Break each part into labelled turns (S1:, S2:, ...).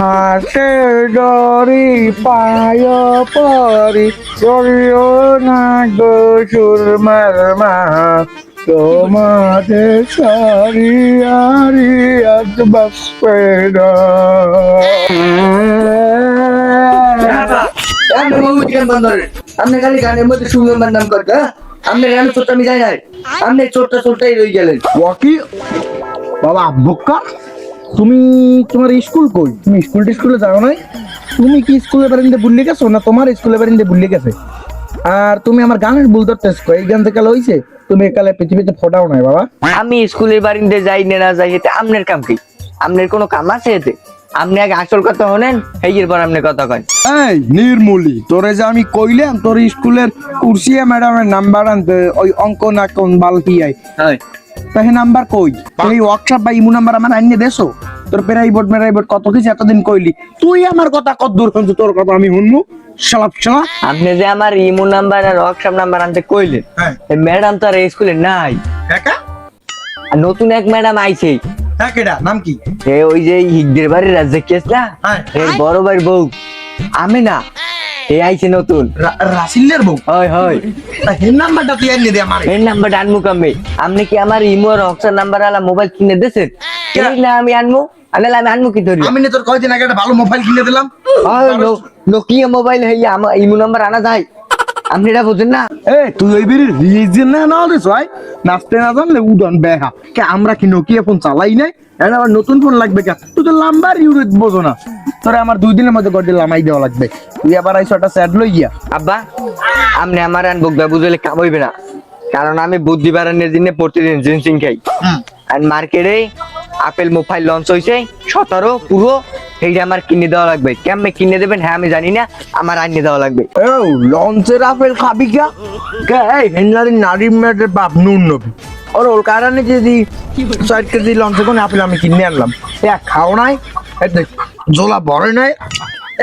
S1: হাতে ডরি পায় পরি করিও না গো সুরমার মা তোমাদের সারি আরি আজ বাসপে
S2: আপনি খালি গানের মধ্যে সুন্দর নাম করতে আপনি গান ছোট আমি যাই নাই আপনি ছোটটাই রয়ে গেলেন
S1: ওয়াকি বাবা বোকা তুমি তোমার স্কুল কই তুমি স্কুলে যাও নাই তুমি কি স্কুলের বারিন্দে ভুলে গেছো না তোমার স্কুলের বারিন্দে ভুলে গেছে আর তুমি আমার গানের ভুল ধরতেছ এই গান থেকে লইছে তুমি একালে পৃথিবীতে ফোটাও নাই বাবা
S2: আমি স্কুলের বারিন্দে যাই না যাই এতে আপনার কাম কি আপনার কোনো কাম আছে এতে আপনি আগে আসল কথা হলেন এই পর আপনি কথা কন
S1: এই নির্মূলি তোরে যে আমি কইলাম তোর স্কুলের কুরসিয়া ম্যাডামের নাম্বার আনতে ওই অঙ্ক না কোন বালহিয়াই
S2: হয়
S1: তাই নাম্বার কই এই ওয়ার্কশপ বা ইমু নাম্বার আমার আনিয়ে দেছো তোর প্রাইভেট কত কিছু এতদিন কইলি তুই আমার কথা কত দূর শুনছ তোর কথা আমি শুনবো শালা
S2: আপনি যে আমার ইমো নাম্বার আর ওয়ার্কশপ নাম্বার আনতে কইলেন এই ম্যাডাম তো আর এই স্কুলে নাই
S1: কাকা
S2: আর নতুন এক ম্যাডাম আইছে
S1: হ্যাঁ কেডা নাম কি
S2: ওই যে হিগদের বাড়ির রাজ্যে কেস না এর বড় ভাইয়ের বউ আমি না আইছে নতুন
S1: রাসিলের বউ
S2: হয় হয়
S1: এই নাম্বারটা তুই আনিয়ে দে আমারে
S2: এই নাম্বারটা আনমু কামে আপনি কি আমার ইমো আর ওয়ার্কশপ নাম্বার আলা মোবাইল কিনে দেছেন এই না আমি আনমু আনালে আমি আনমু কি ধরি
S1: আমি না তোর কয়দিন আগে একটা ভালো মোবাইল কিনে দিলাম
S2: নোকিয়া মোবাইল হইয়া আমার ইমো নাম্বার আনা যায় আপনি এটা বুঝেন না
S1: তুই ওই বেরির রিজন না রে ভাই নাচতে না জানলে উডন বেহা কে আমরা কি নোকিয়া ফোন চালাই নাই এটা আবার নতুন ফোন লাগবে কে তুই তো নাম্বার ইউরেট বোঝো না তোরে আমার 2 দিনের মধ্যে গড়ে লামাই দেওয়া লাগবে তুই আবার আইছো একটা স্যাড লই গিয়া
S2: আব্বা আপনি আমার আন বুক বুঝলে কাম হইবে না কারণ আমি বুদ্ধি বাড়ানোর জন্য প্রতিদিন জিনসিং খাই আর মার্কেটে আপেল মোবাইল লঞ্চ হইছে 17 পুরো এইটা আমার কিনে দেওয়া লাগবে কেমনে কিনে দেবেন হ্যাঁ আমি জানি না আমার আনিয়ে দেওয়া লাগবে
S1: লঞ্চের আপেল খাবি কে এই হেনলারি নারী মেয়েদের বাপ নুন নবী ওর কারণে যদি 4 কেজি লঞ্চে কোন আপেল আমি কিনে আনলাম খাও নাই জোলা ভরে নাই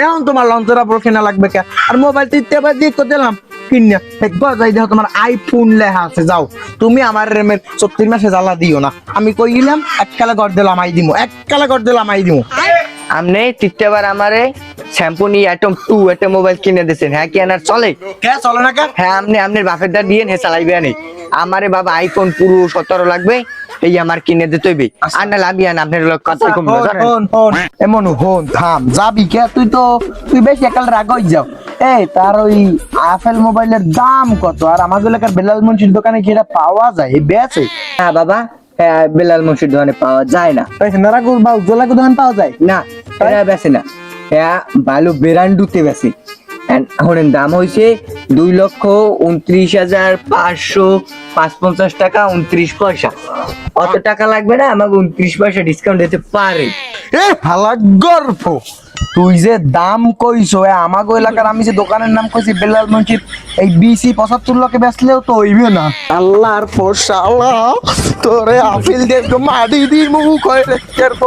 S1: এখন তোমার লঞ্চের আপেল কেনা লাগবে কে আর মোবাইল টিপতে আবার দিয়ে করে দিলাম কিনে একবার যাই দেখো তোমার আইফোন লেখা আছে যাও তুমি আমার রেমের 34 মাসে জ্বালা দিও না আমি কই গেলাম এককালে গড় দিলাম আই দিমু এককালে গড় দিলাম আই দিমু
S2: আপনি তৃতীয়বার আমারে শ্যাম্পু নিয়ে অ্যাটম 2 একটা মোবাইল কিনে দিয়েছেন হ্যাঁ কি আনার চলে
S1: কে চলে না কে
S2: হ্যাঁ আপনি আপনার বাপের দা দিয়ে হে চালাইবে আনি আমারে বাবা আইফোন পুরো 17 লাগবে এই আমার কিনে দিতে হইবে আর না লাভি আন আপনার লোক কথা কম না
S1: এমন হন থাম যাবি কে তুই বেশি একাল রাগ হই যাও তার ওই আপেল মোবাইলের দাম কত আর আমাদের এলাকার বেলাল মুন্সির দোকানে কি এটা পাওয়া যায় এই বেচে
S2: হ্যাঁ বাবা বেলাল মুন্সির দোকানে পাওয়া যায় না
S1: নারাগুল বা উজ্জ্বলাকে দোকান পাওয়া যায়
S2: না এটা বেচে না ভালো বেরান্ডুতে বেচে এখন দাম হইছে 2,29,550 টাকা 29 পয়সা অত টাকা লাগবে না আমাকে 29 পয়সা ডিসকাউন্ট দিতে পারে
S1: ভালা গর্ব তুই যে দাম কইছো আমাগো এলাকার আমি যে দোকানের নাম কইছি বেলাল মুন্সির এই BC 75 লাখে বেচলেও তো হইবে না আল্লাহর ফসালা তোরে আপিল দে তো মাটি দি মুখ কইরে করব